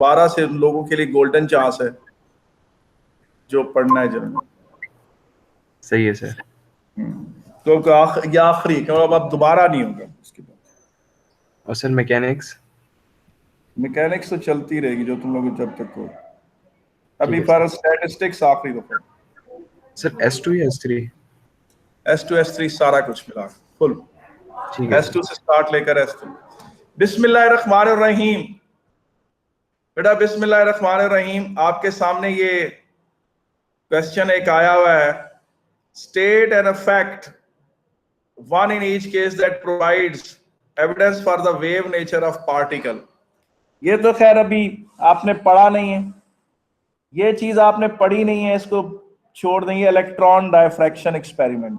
12 से लोगों के लिए गोल्डन चांस है जो पढ़ना है जनरल। सही है सर। तो ये आखिरी, क्योंकि अब दोबारा नहीं होगा उसके बाद। और सर मैकेनिक्स? मैकेनिक्स तो चलती रहेगी जो तुम लोग जब तक हो। ठीक अभी है फॉर सर। स्टैटिस्टिक्स आखिरी दफा। सर S2 या S3? S2 S3 सारा कुछ मिला फुल। ठीक है सर। S2 से स्टार्ट लेकर S3। बिस्मिल्लाहिर्रहमानिर्रहीम। बेटा बिस्मिल्लाहिर्रहमानिर्रहीम, आपके सामने ये क्वेश्चन एक आया हुआ है। State an fact, one in each case, that provides evidence for the wave nature of particle. ये तो खैर अभी आपने पढ़ा नहीं है, ये चीज आपने पढ़ी नहीं है, इसको छोड़ देंगे। इलेक्ट्रॉन डायफ्रैक्शन एक्सपेरिमेंट,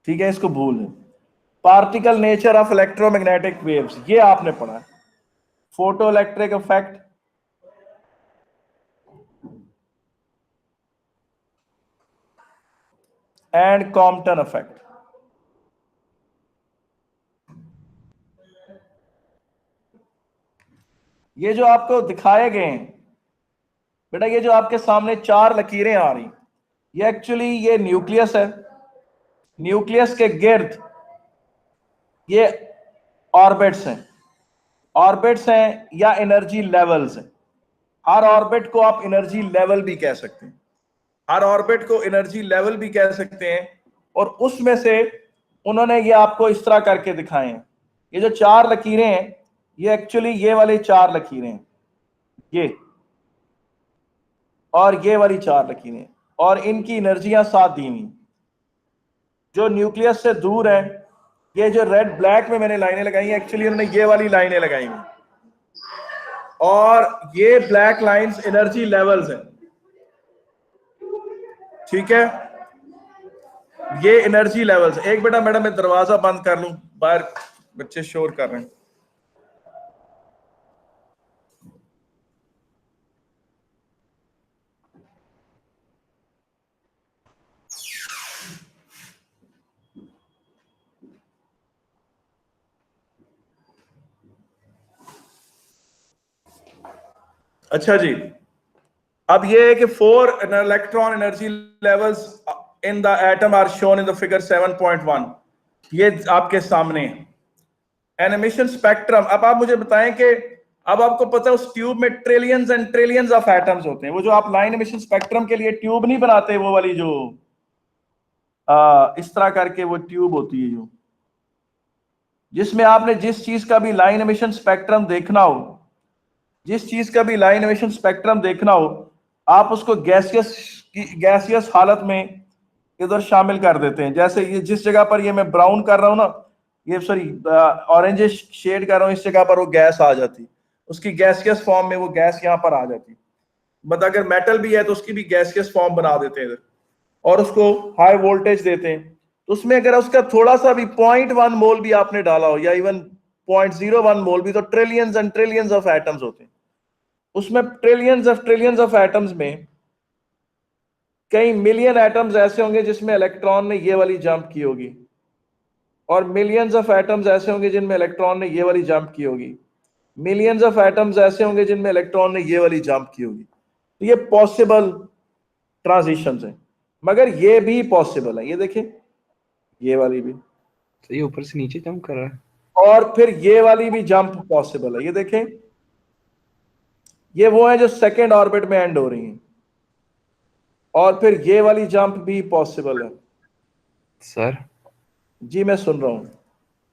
ठीक है, इसको भूल है। Particle nature of electromagnetic waves, ये आपने पढ़ा है। Photo electric effect, and Compton effect. ये जो आपको दिखाए गए हैं बेटा, ये जो आपके सामने 4 लकीरें आ रही, ये एक्चुअली ये न्यूक्लियस है। न्यूक्लियस के गिर्द ये ऑर्बिट्स हैं। ऑर्बिट्स हैं या एनर्जी लेवल्स हैं। हर ऑर्बिट को आप एनर्जी लेवल भी कह सकते हैं, हर ऑर्बिट को एनर्जी लेवल भी कह सकते हैं। और उसमें से उन्होंने ये आपको इस तरह करके दिखाए हैं। ये जो 4 लकीरें हैं, ये एक्चुअली ये वाली 4 लकीरें हैं, ये और ये वाली 4 लकीरें, और इनकी एनर्जियां साथ दी हुई। जो न्यूक्लियस से दूर है, ये जो रेड ब्लैक में मैंने लाइनें लगाई हैं, एक्चुअली उन्होंने ये वाली लाइनें लगाई हुई, और ये ब्लैक लाइंस एनर्जी लेवल्स हैं, ठीक है। ये एनर्जी लेवल्स। एक बेटा मैडम मैं दरवाजा बंद कर लूं, बाहर बच्चे शोर कर रहे हैं। अच्छा जी, अब ये है कि 4 electron energy levels in the atom are shown in the figure 7.1। ये आपके सामने एन एमिशन स्पेक्ट्रम। अब आप मुझे बताएं कि अब आपको पता है उस ट्यूब में trillions and trillions of atoms होते हैं। वो जो आप लाइन एमिशन स्पेक्ट्रम के लिए ट्यूब नहीं बनाते, वो वाली जो इस तरह करके वो ट्यूब होती है, जो जिसमें आपने जिस चीज का भी लाइन एमिशन स्पेक्ट्रम देखना हो, जिस चीज का भी लाइन एमिशन स्पेक्ट्रम देखना हो, आप उसको गैसियस हालत में इधर शामिल कर देते हैं। जैसे ये जिस जगह पर ये मैं ब्राउन कर रहा हूं ना, ये सॉरी ऑरेंज शेड कर रहा हूं, इस जगह पर वो गैस आ जाती, उसकी गैसियस फॉर्म में वो गैस यहां पर आ जाती। बट अगर मेटल भी है तो उसकी भी गैसियस फॉर्म बना देते हैं इधर, और उसको हाई वोल्टेज देते हैं। तो उसमें अगर उसका थोड़ा सा भी 0.1 मोल भी आपने डाला हो, या इवन 0.01 मोल भी, तो trillions and trillions of atoms होते हैं उसमें। ट्रिलियंस ऑफ एटम्स में कई मिलियन एटम्स ऐसे होंगे जिसमें इलेक्ट्रॉन ने ये वाली जंप की होगी, और मिलियंस ऑफ एटम्स ऐसे होंगे जिनमें इलेक्ट्रॉन ने ये वाली जंप की होगी। मिलियंस ऑफ एटम्स ऐसे होंगे जिनमें इलेक्ट्रॉन ने ये वाली जंप की होगी। तो ये पॉसिबल ट्रांजिशंस हैं, मगर ये भी पॉसिबल है। ये देखिए, ये वाली भी, तो ये ऊपर से नीचे जंप कर रहा है, और फिर ये वाली भी जंप पॉसिबल है। ये देखें, ये वो है जो सेकेंड ऑर्बिट में एंड हो रही है, और फिर ये वाली जंप भी पॉसिबल है। सर जी मैं सुन रहा हूं।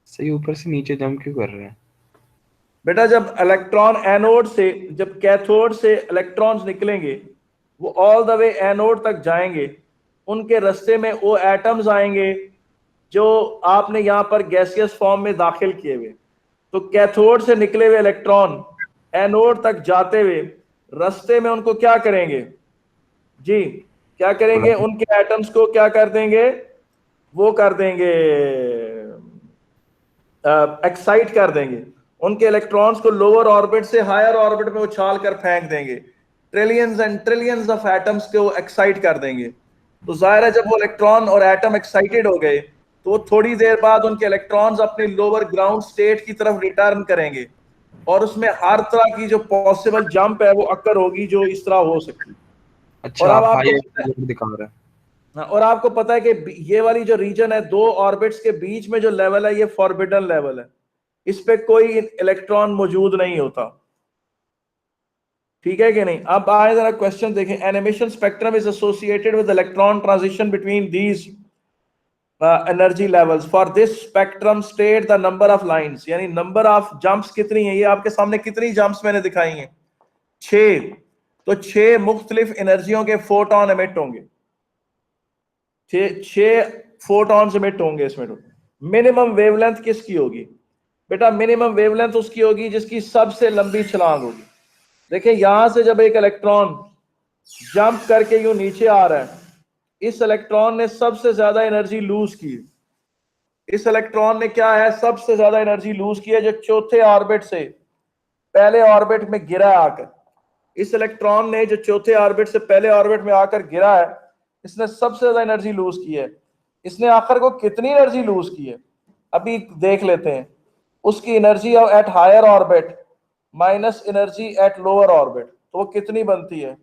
सही, ऊपर से नीचे जंप क्यों कर रहे हैं? बेटा जब इलेक्ट्रॉन एनोड से, जब कैथोड से इलेक्ट्रॉन्स निकलेंगे, वो ऑल द वे एनोड तक जाएंगे, उनके रास्ते में वो एटम्स आएंगे जो आपने यहां पर गैसियस फॉर्म में दाखिल किए हुए। तो कैथोड से निकले हुए इलेक्ट्रॉन एनोड तक जाते हुए रास्ते में उनको क्या करेंगे जी, क्या करेंगे, उनके एटम्स को क्या कर देंगे, वो कर देंगे, एक्साइट कर देंगे। उनके इलेक्ट्रॉन्स को लोअर ऑर्बिट से हायर ऑर्बिट में उछाल कर फेंक देंगे। Trillions and trillions of atoms को एक्साइट कर देंगे। तो जाहिर है जब वो इलेक्ट्रॉन और एटम एक्साइटेड हो गए, तो थोड़ी देर बाद उनके इलेक्ट्रॉन्स अपने लोअर ग्राउंड स्टेट की तरफ रिटर्न करेंगे और उसमें हर तरह की जो पॉसिबल जंप है वो अकर होगी जो इस तरह हो सकती है। अच्छा, और अब आप आपको हाई पता है, एनर्जी दिखा रहे हैं। हाँ, और आपको पता है कि ये वाली जो रीजन है, दो ऑर्बिट्स के बीच में जो लेवल है, ये फॉरबिडन लेवल है, इस पे कोई इलेक्ट्रॉन मौजूद नहीं होता। ठीक है कि नहीं? अब आए जरा क्वेश्चन देखें। An emission spectrum is associated with electron transition between these energy levels. For this spectrum state the number of lines, यानी नंबर ऑफ जंप्स कितनी है। ये आपके सामने कितनी जंप्स मैंने दिखाई हैं? 6। तो 6 मुख्तलिफ एनर्जियों के फोटोन एमिट होंगे, 6 फोटॉन्स एमिट होंगे इसमें। मिनिमम वेवलेंथ किसकी होगी बेटा? मिनिमम वेवलेंथ उसकी होगी जिसकी सबसे लंबी छलांग होगी। देखिए यहां से जब एक इलेक्ट्रॉन जंप करके यूं नीचे आ रहा है, इस इलेक्ट्रॉन ने सबसे ज्यादा एनर्जी लूज की। इस इलेक्ट्रॉन ने क्या है, सबसे ज्यादा एनर्जी लूज की है, जो चौथे ऑर्बिट से पहले ऑर्बिट में गिरा है आकर। इस इलेक्ट्रॉन ने जो चौथे ऑर्बिट से पहले ऑर्बिट में आकर गिरा है, इसने सबसे ज्यादा एनर्जी लूज की है। इसने आखिर को कितनी एनर्जी लूज की है अभी देख लेते हैं। उसकी energy at higher orbit minus energy at lower orbit, तो वो कितनी बनती है?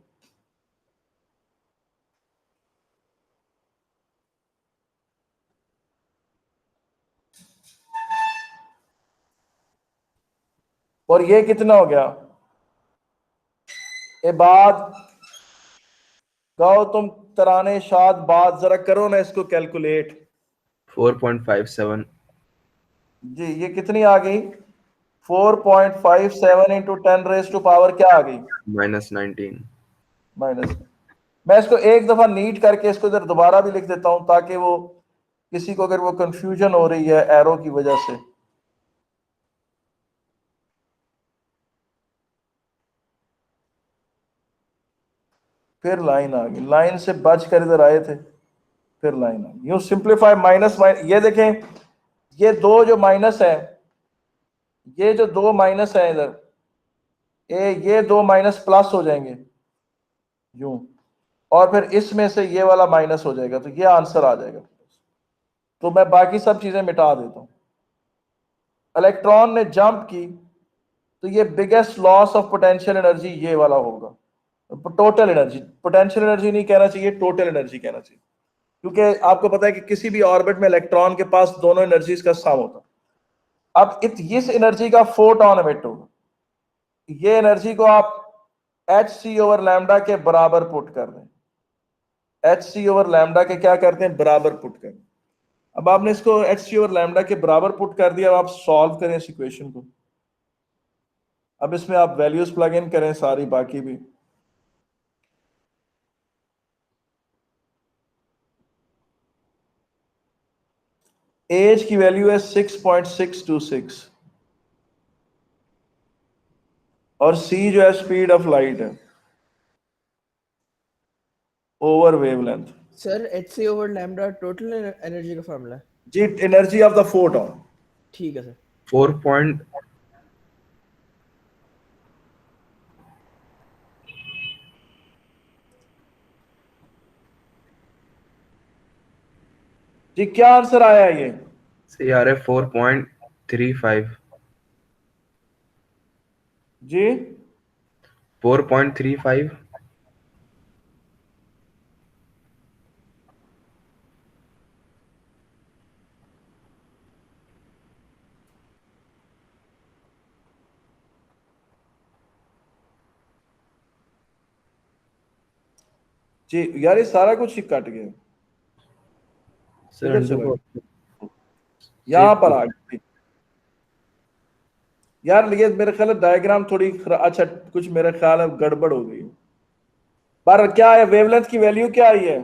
और ये कितना हो गया? ये बात गाओ तुम तराने शाद, बात जरा करो ना इसको कैलकुलेट। 4.57 जी ये कितनी आ गई? 4.57 इंटू 10 रेज टू पावर क्या आ गई? -19। माइनस। मैं इसको एक दफा नीट करके इसको इधर दोबारा भी लिख देता हूं, ताकि वो किसी को अगर वो कंफ्यूजन हो रही है एरो की वजह से। फिर लाइन आ गई, लाइन से बच कर इधर आए थे, फिर लाइन आ गई। यूं सिंप्लीफाई माइनस माइनस, ये देखें, ये दो जो माइनस है, ये जो दो माइनस है इधर, ये दो माइनस प्लस हो जाएंगे यूं, और फिर इसमें से ये वाला माइनस हो जाएगा, तो ये आंसर आ जाएगा। तो मैं बाकी सब चीजें मिटा देता हूं। इलेक्ट्रॉन ने जंप की, तो ये biggest loss of potential energy ये वाला होगा। टोटल एनर्जी, पोटेंशियल एनर्जी नहीं कहना चाहिए, टोटल एनर्जी कहना चाहिए, क्योंकि आपको पता है कि किसी भी ऑर्बिट में इलेक्ट्रॉन के पास दोनों एनर्जीज का सम होता है। अब इस एनर्जी का फोटोन एमिट होगा। ये एनर्जी को आप एच सी ओवर लैम्डा के बराबर पुट कर दें। एच सी ओवर लैम्डा के क्या करते हैं? बराबर पुट कर। अब आपने इसको एच सी ओवर लैम्डा के बराबर पुट कर दिया। अब आप सॉल्व करें इस इक्वेशन को। अब इसमें आप वैल्यूज प्लग इन करें सारी बाकी भी। एज की वैल्यू है 6.626 और सी जो है स्पीड ऑफ लाइट है over wavelength. Sir H C over lambda total energy का फॉर्मूला है। जी एनर्जी ऑफ द फोटोन। ठीक है सर। 4 पॉइंट जी क्या आंसर आया ये? सही आ रहा है 4.35। जी 4.35। जी यार ये सारा कुछ ही कट गया, सर किधर अंडू चला को गया? यहां पर से- आ गई यार। ये मेरे ख्याल है डायग्राम थोड़ी अच्छा कुछ मेरे ख्याल है गड़बड़ हो गई। पर क्या है, वेवलेंथ की वैल्यू क्या आई है?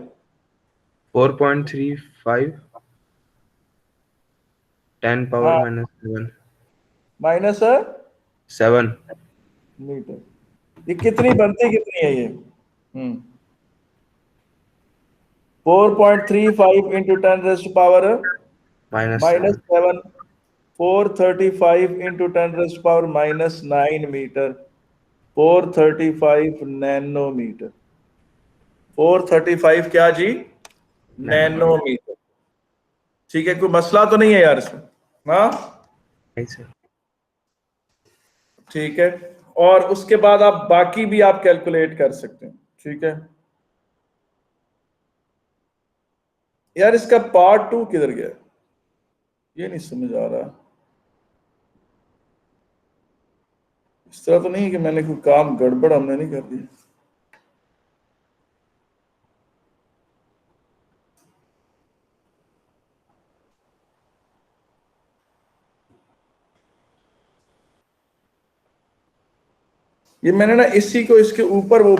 4.35 10 पावर हाँ -7 माइनस 7 मीटर। ये कितनी बनती कितनी है ये? 4.35 into 10 raise to power -7 -7। 435 into 10 raise to power -9 metre. 435 nanometre. 435 क्या जी? नैनोमीटर। नैनोमीटर। ठीक है, कोई मसला तो नहीं है यार इसमें? हाँ नहीं सर। ठीक है, और उसके बाद आप बाकी भी आप कैलकुलेट कर सकते हैं। ठीक है यार, इसका पार्ट 2 किधर गया, ये नहीं समझ आ रहा। इस तरह तो नहीं कि मैंने कोई काम गड़बड़ हमने नहीं कर दिया। ये मैंने ना इसी को इसके ऊपर वो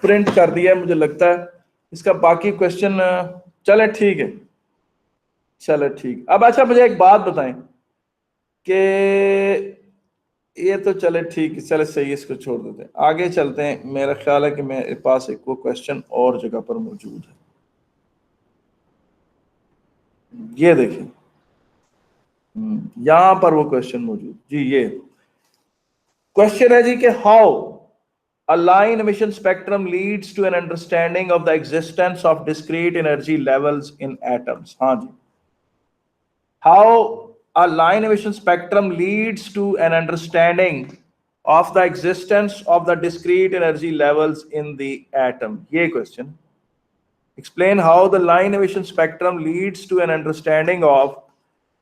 प्रिंट कर दिया है, मुझे लगता है इसका बाकी क्वेश्चन। चले ठीक है, चलो ठीक। अब अच्छा मुझे एक बात बताएं कि ये तो चले ठीक, चले सही है, इसको छोड़ देते हैं, आगे चलते हैं। मेरा ख्याल है कि मेरे पास एक वो क्वेश्चन और जगह पर मौजूद है, ये देखिए। यहां पर वो क्वेश्चन मौजूद जी। ये क्वेश्चन है जी कि how a line emission spectrum leads to an understanding of the existence of discrete energy levels in atoms। हाँ जी, how a line emission spectrum leads to an understanding of the existence of the discrete energy levels in the atom। ये question, explain how the line emission spectrum leads to an understanding of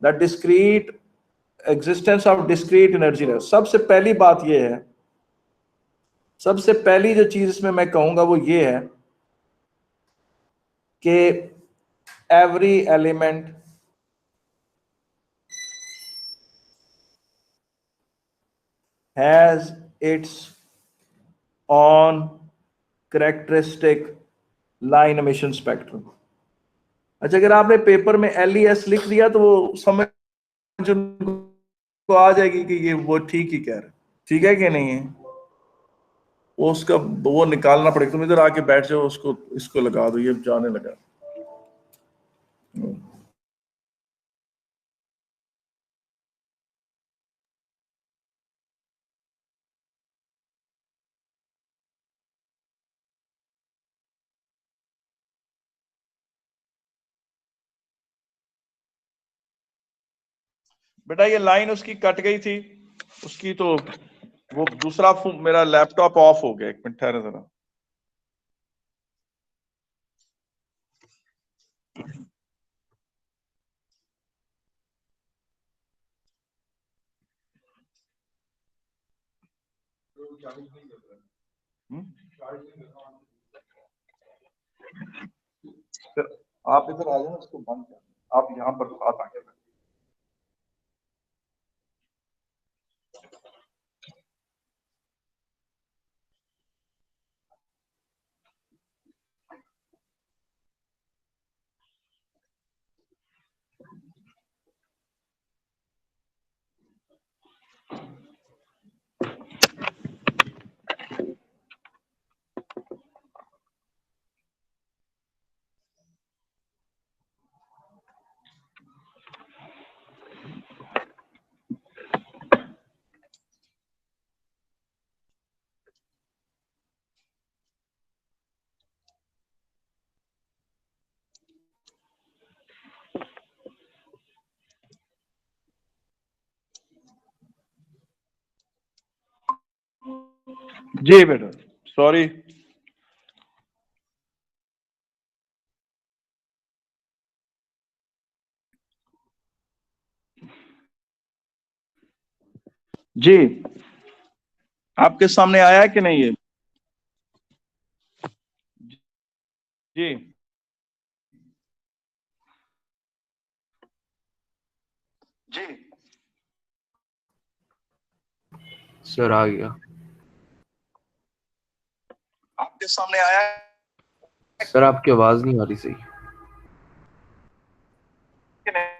the discrete existence of discrete energy levels। सबसे पहली बात ये है, सबसे पहली जो चीज इसमें मैं कहूंगा वो ये है कि every element has its own characteristic line emission spectrum। अच्छा, अगर आपने पेपर में LES लिख दिया तो वो समझ उनको आ जाएगी कि ये वो ठीक ही कह रहे, ठीक है कि नहीं है। वो उसका वो निकालना पड़ेगा। तुम इधर आके बैठ जाओ, उसको इसको लगा दो, ये जाने लगा। बेटा ये लाइन उसकी कट गई थी उसकी, तो वो दूसरा मेरा लैपटॉप ऑफ हो गया। एक मिनट ठहरे जरा। फिर आप इधर आ जाओ, उसको बंद कर, आप यहाँ पर साथ आके बैठो। जी बेटा, सॉरी। जी आपके सामने आया है कि नहीं ये? जी जी सर आ गया। आपके सामने आया है सर आपकी आवाज नहीं आ रही सही। कि नहीं?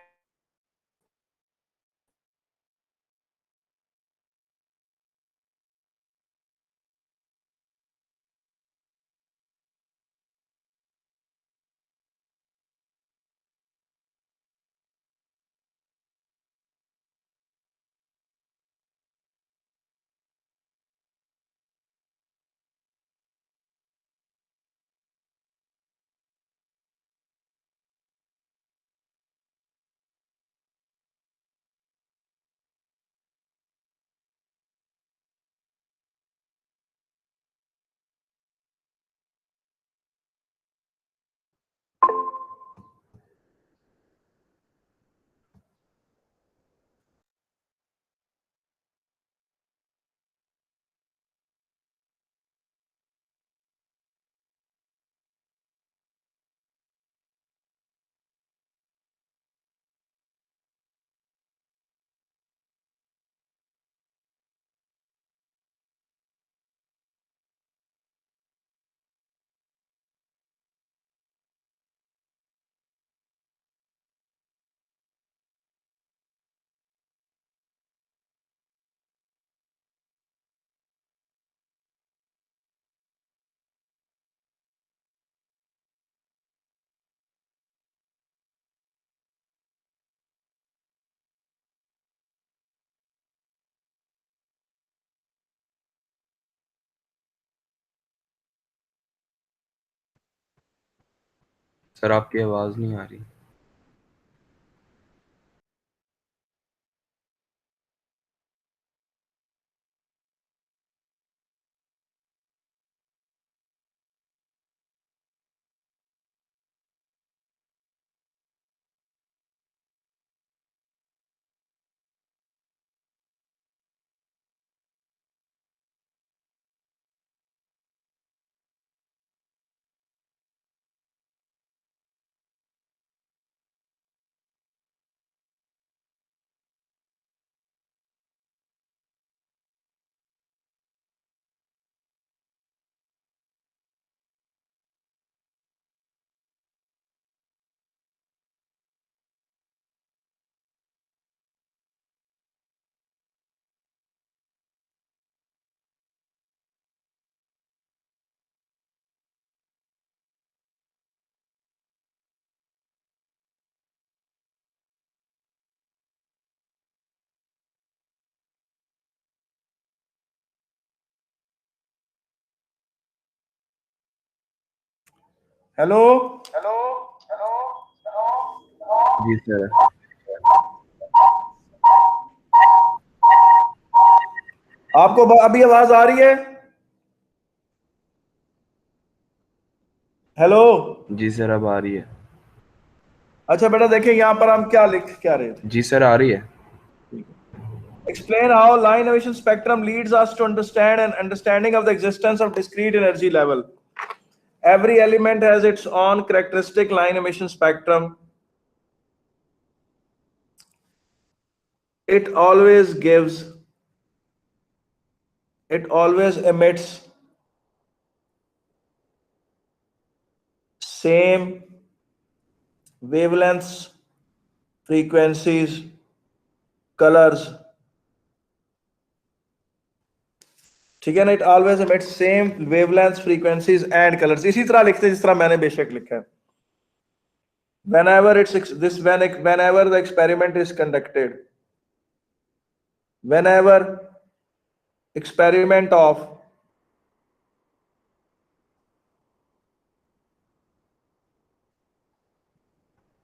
सर आपकी आवाज नहीं आ रही। हेलो। जी सर। आपको अभी आवाज आ रही है? हेलो। जी सर अब आ रही है। अच्छा बेटा देखिए यहाँ पर हम क्या लिख क्या रहे थे। जी सर आ रही है। Explain how line emission spectrum leads us to understand an understanding of the existence of discrete energy level. Every element has its own characteristic line emission spectrum. It always emits same wavelengths, frequencies, colors. ठीक है ना? It always emits same wavelengths, frequencies and colors. इसी तरह लिखते हैं जिस तरह मैंने बेशक लिखा है. Whenever the experiment is conducted, whenever experiment of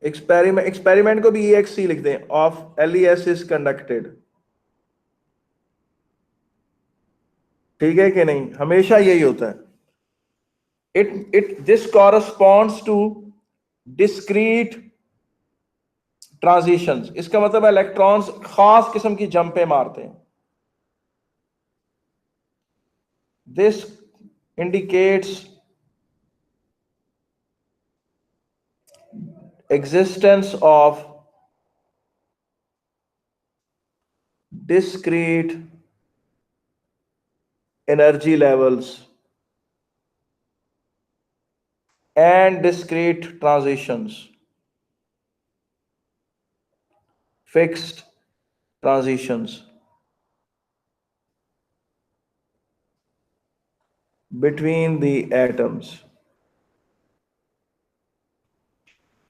experiment को भी EXC लिख दें, of LES is conducted. ठीक है कि नहीं? हमेशा यही होता है. This corresponds to discrete transitions. इसका मतलब इलेक्ट्रॉन्स खास किस्म की जंपें मारते हैं. This indicates existence of discrete energy levels and discrete transitions, fixed transitions between the atoms.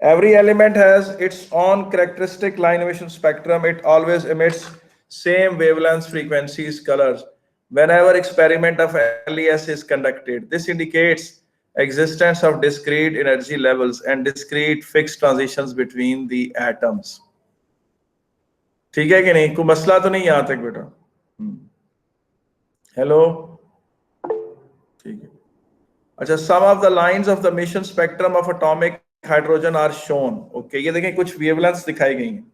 Every element has its own characteristic line emission spectrum. It always emits same wavelengths, frequencies, colors. Whenever experiment of LES is conducted, this indicates existence of discrete energy levels and discrete fixed transitions between the atoms. ठीक है कि नहीं? कोई मसला तो नहीं यहाँ तक बेटा? हेलो, ठीक है. अच्छा, some of the lines of the emission spectrum of atomic hydrogen are shown. Okay, ये देखें कुछ वेवलेंथ्स दिखाई गई हैं।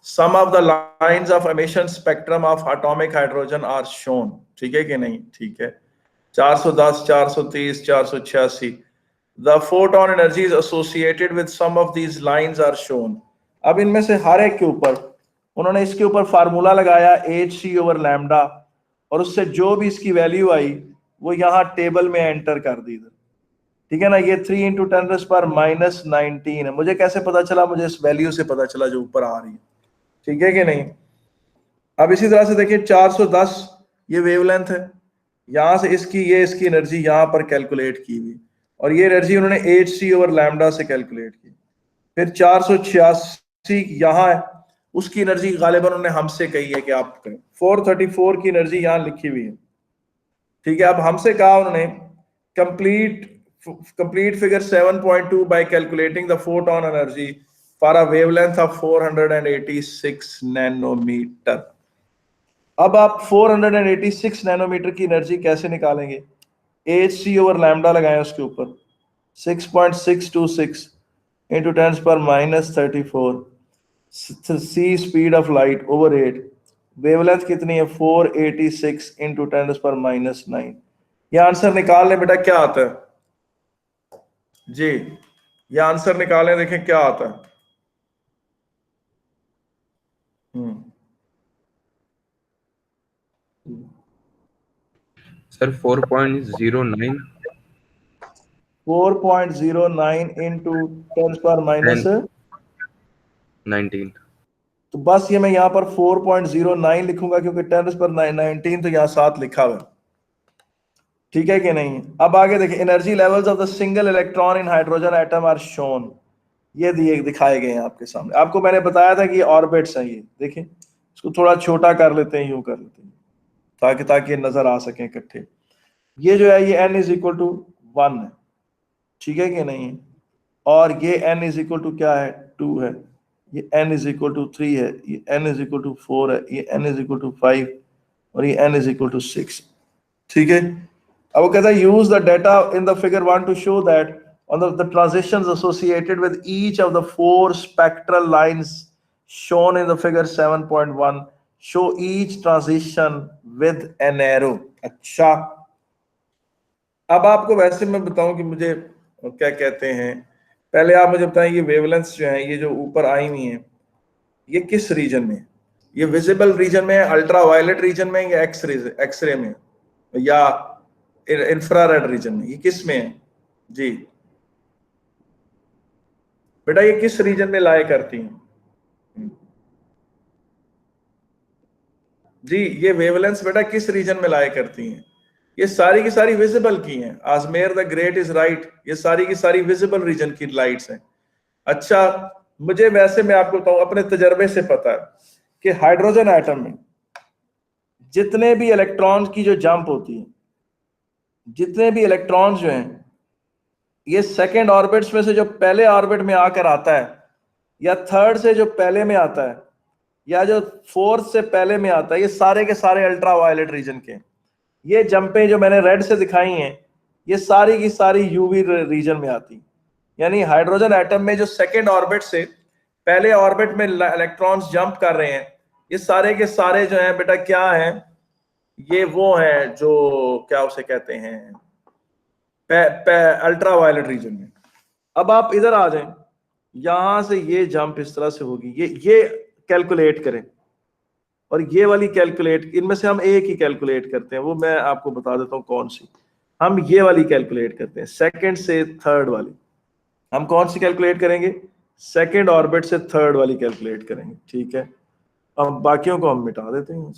Some of the lines of emission spectrum of atomic hydrogen are shown. ठीक है कि नहीं? ठीक है। 410, 430, 486। The photon energies associated with some of these lines are shown. अब इनमें से हर एक के ऊपर उन्होंने इसके ऊपर फार्मूला लगाया hc/λ, और उससे जो भी इसकी वैल्यू आई वो यहां टेबल में एंटर कर दी। ठीक है ना? ये 3 × 10⁻⁻19 है। मुझे कैसे पता चला? मुझे इस वैल्यू से पता चला जो ऊपर आ रही है। ठीक है कि नहीं? अब इसी तरह से देखिए 410 ये वेवलेंथ है, यहां से इसकी एनर्जी यहां पर कैलकुलेट की हुई, और ये एनर्जी उन्होंने hc/λ से कैलकुलेट की। फिर 486 यहां है, उसकी एनर्जी गालिबन उन्होंने हमसे कही है कि आप करें। 434 की एनर्जी यहां लिखी हुई है। ठीक है, अब हमसे कहा उन्होंने complete figure 7.2 by calculating the photon energy for a wavelength of 486 nanometre. अब आप 486 नैनोमीटर की एनर्जी कैसे निकालेंगे? hc/λ लगाएं उसके ऊपर, 6.626 into 10⁻34, c speed of light over 8, wavelength कितनी है? 486 into 10⁻9। ये आंसर निकाल लें बेटा, क्या आता है जी? ये आंसर निकालें, देखें क्या आता है। Sir 4.09 4.09 into 10⁻⁻। 19। तो बस ये मैं यहाँ पर 4.09 लिखूंगा क्योंकि 10⁻19 तो यहाँ साथ लिखा हुआ है। ठीक है कि नहीं? अब आगे देखिए, energy levels of the single electron in hydrogen atom are shown. ये दिखाए गए हैं आपके सामने। आपको मैंने बताया था कि ऑर्बिट्स हैं ये। देखिए इसको थोड़ा छोटा कर लेते हैं, यूं कर लेते हैं ताकि ये नजर आ सके इकट्ठे। ये जो है ये n=1 है। ठीक है कि नहीं? और ये n= क्या है? 2 है। ये n=3 है, ये n=4 है, ये n=5, और ये n=6। ठीक है। अब वो कहता है use the data in the figure 1 to show that on the transitions associated with each of the 4 spectral lines shown in the figure 7.1 show each transition with an arrow। अच्छा, अब आपको वैसे मैं बताऊं कि मुझे क्या कहते हैं, पहले आप मुझे बताएं ये वेवलेंथ्स जो हैं ये जो ऊपर आई हुई हैं ये किस रीजन में? ये विजिबल रीजन में है, अल्ट्रा वायलेट रीजन में, या एक्सरे में, या इंफ्रारेड रीजन में? ये किस में है जी? बेटा ये किस रीजन में लाए करती हैं जी? ये वेवलेंस बेटा किस रीजन में लाए करती हैं? ये सारी की सारी विजिबल की हैं। Ajmer the great is right, ये सारी की सारी विजिबल रीजन की लाइट्स हैं। अच्छा, मुझे वैसे मैं आपको बताऊं अपने तजर्बे से पता है कि हाइड्रोजन एटम में जितने भी इलेक्ट्रॉन्स की जो जंप होती है, जितने भी इलेक्ट्रॉन्स जो हैं ये सेकेंड ऑर्बिट्स में से जो पहले ऑर्बिट में आकर आता है, या थर्ड से जो पहले में आता है, या जो फोर्थ से पहले में आता है, ये सारे के सारे अल्ट्रा वायलेट रीजन के। ये जंपें जो मैंने रेड से दिखाई हैं ये सारी की सारी यूवी रीजन में आती। यानी हाइड्रोजन एटम में जो सेकेंड ऑर्बिट से पहले ऑर्बिट में इलेक्ट्रॉन्स जंप कर रहे हैं, ये सारे के सारे जो हैं बेटा क्या हैं? ये वो हैं जो क्या उसे कहते हैं, अल्ट्रा वायलेट रीजन में। अब आप इधर आ जाएं, यहां से ये जंप इस तरह से होगी, ये कैलकुलेट करें, और ये वाली कैलकुलेट, इनमें से हम एक ही कैलकुलेट करते हैं, वो मैं आपको बता देता हूं कौन सी। हम ये वाली कैलकुलेट करते हैं, सेकंड से थर्ड वाली। हम कौन सी कैलकुलेट करेंगे? सेकंड ऑर्बिट से थर्ड वाली कैलकुलेट करेंगे। ठीक है, अब बाकियों को हम मिटा देते हैं,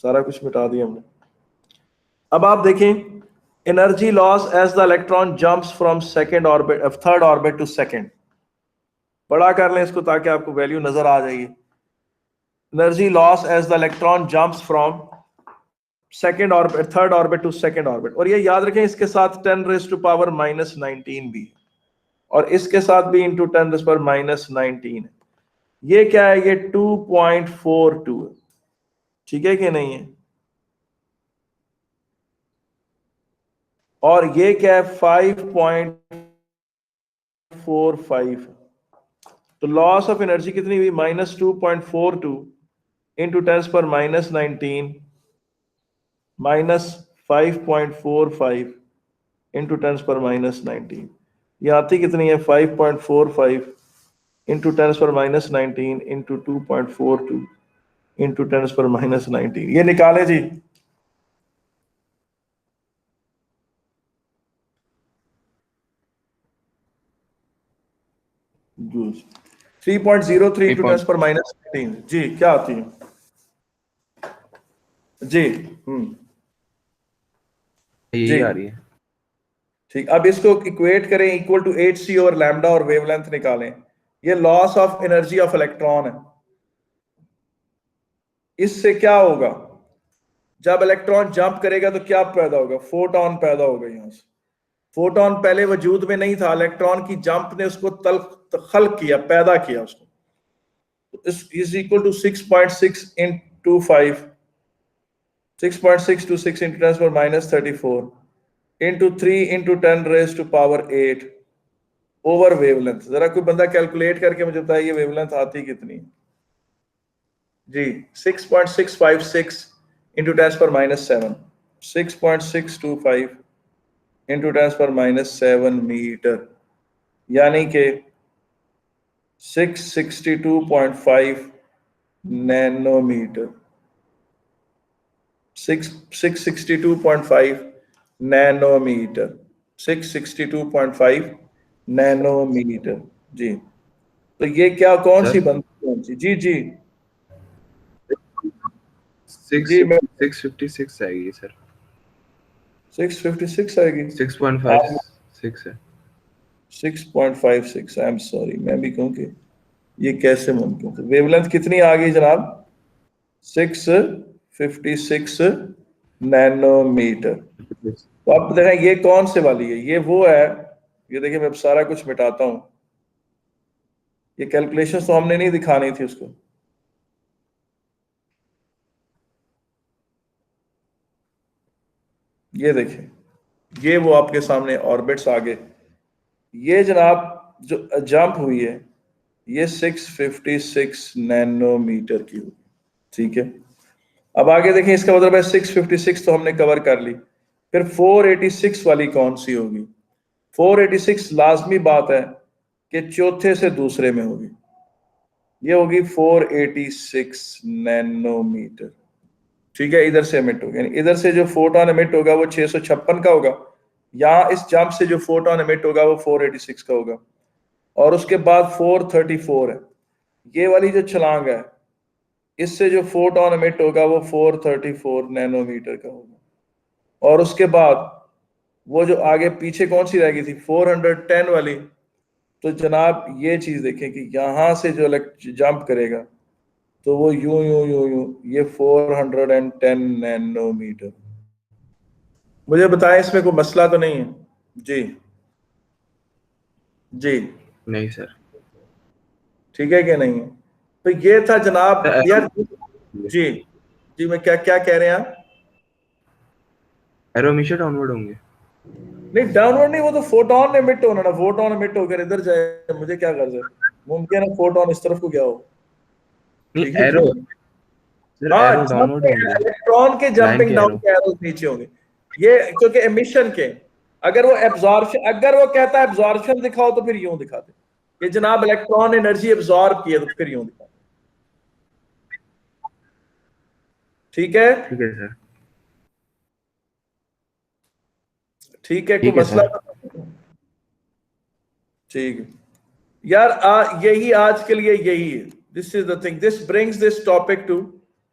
सारा कुछ मिटा दिया हमने। अब आप देखें energy loss as the electron jumps from second orbit third orbit to second. बड़ा कर लें इसको ताकि आपको वैल्यू नजर आ जाएगी। Energy loss as the electron jumps from second orbit third orbit to second orbit. और ये याद रखें इसके साथ 10⁻⁻19 भी, और इसके साथ भी इंटू 10⁻⁻19 है। ये क्या है? ये 2.42 है। ठीक है कि नहीं है? और ये क्या है? 5. 2.45, तो लॉस ऑफ एनर्जी कितनी हुई? -2.42 इंटू 10⁻19 -5.45 इंटू 10⁻19, ये आती कितनी है? 5.45 इंटू 10⁻19 इंटू 2.42 इंटू 10⁻19, ये निकाले जी। जूस 3.03 इंटू 10⁻19 जी, क्या आती है जी? यही जी। आ रही है। ठीक, अब इसको इक्वेट करें इक्वल टू 8c और लैम्डा और वेवलेंथ निकालें। ये loss of energy of electron है। इससे क्या होगा? जब इलेक्ट्रॉन जंप करेगा तो क्या पैदा होगा? फोटोन पैदा होगा। यहां से फोटोन पहले वजूद में नहीं था, इलेक्ट्रॉन की जंप ने उसको खल्क किया, पैदा किया उसको। Is equal to 6.6 into 5, 6.626 into 10⁻34 into 3 into 10⁻8 over wavelength. जरा कोई बंदा कैलकुलेट करके मुझे बताइए ये वेवलेंथ आती कितनी जी? 6.656 इंटू 10⁻7, 6.625 इंटू 10⁻7 मीटर, यानी कि 662.5 नैनोमीटर। 662.5 नैनोमीटर, 662.5 नैनोमीटर जी। तो ये क्या, कौन सी बनती, कौन सी? जी जी जी, मैं 656 आएगी सर। 656 आएगी। 6.56 है। 6.56, आई एम सॉरी, मैं भी कहूँ कि ये कैसे मुमकिन है? वेवलेंथ कितनी आ गई जनाब? 656 नैनोमीटर। तो आप देखें ये कौन से वाली है? ये वो है, ये देखिए मैं अब सारा कुछ मिटाता हूं। ये कैलकुलेशन तो हमने नहीं दिखानी थी उसको। ये देखें, ये वो आपके सामने ऑर्बिट्स आ गए। ये जनाब जो जंप हुई है ये 656 नैनोमीटर की होगी, ठीक है। अब आगे देखें, इसका मतलब है 656 तो हमने कवर कर ली, फिर 486 वाली कौन सी होगी? 486 लाजमी बात है कि चौथे से दूसरे में होगी। ये होगी 486 नैनोमीटर, ठीक है। इधर से एमिट होगा, यानी इधर से जो फोटोन एमिट होगा वो 656 का होगा। यहां इस जंप से जो फोटोन एमिट होगा वो 486 का होगा, और उसके बाद 434 है। ये वाली जो छलांग है इससे जो फोटोन एमिट होगा वो 434 नैनोमीटर का होगा, और उसके बाद वो जो आगे पीछे कौन सी रह गई थी 410 वाली। तो जनाब ये चीज देखें कि यहां से जो जंप करेगा तो वो यूं यूं यूं यूं, ये 410 नैनोमीटर। मुझे बताएं इसमें कोई मसला तो नहीं है? जी जी, नहीं सर। ठीक है कि नहीं है? तो ये था जनाब यार। जी जी, मैं क्या क्या कह रहे हैं आप? एरो हमेशा डाउनवर्ड होंगे। नहीं डाउनवर्ड नहीं, वो तो फोटोन एमिट होना ना, फोटोन एमिट होकर इधर जाए, मुझे क्या गर्ज है? मुमकिन है फोटोन इस तरफ को गया हो। नहीं, ठीक है एरो जी। सर, हाँ, एरो डाउनवर्ड होंगे। इलेक्ट्रॉन के लाइन जंपिंग के डाउन एरो। के एरोस नीचे होंगे। ये क्योंकि एमिशन के, अगर वो एब्जॉर्प्शन, अगर वो कहता है एब्जॉर्प्शन दिखाओ तो फिर यूं दिखाते कि जनाब इलेक्ट्रॉन एनर्जी एब्जॉर्ब की है, तो फिर यूं दिखाते। ठीक है, ठीक है सर। ठीक है, कोई ठीक है मसला? सर। ठीक है यार, यही आज के लिए यही है। This is the thing, this brings this topic to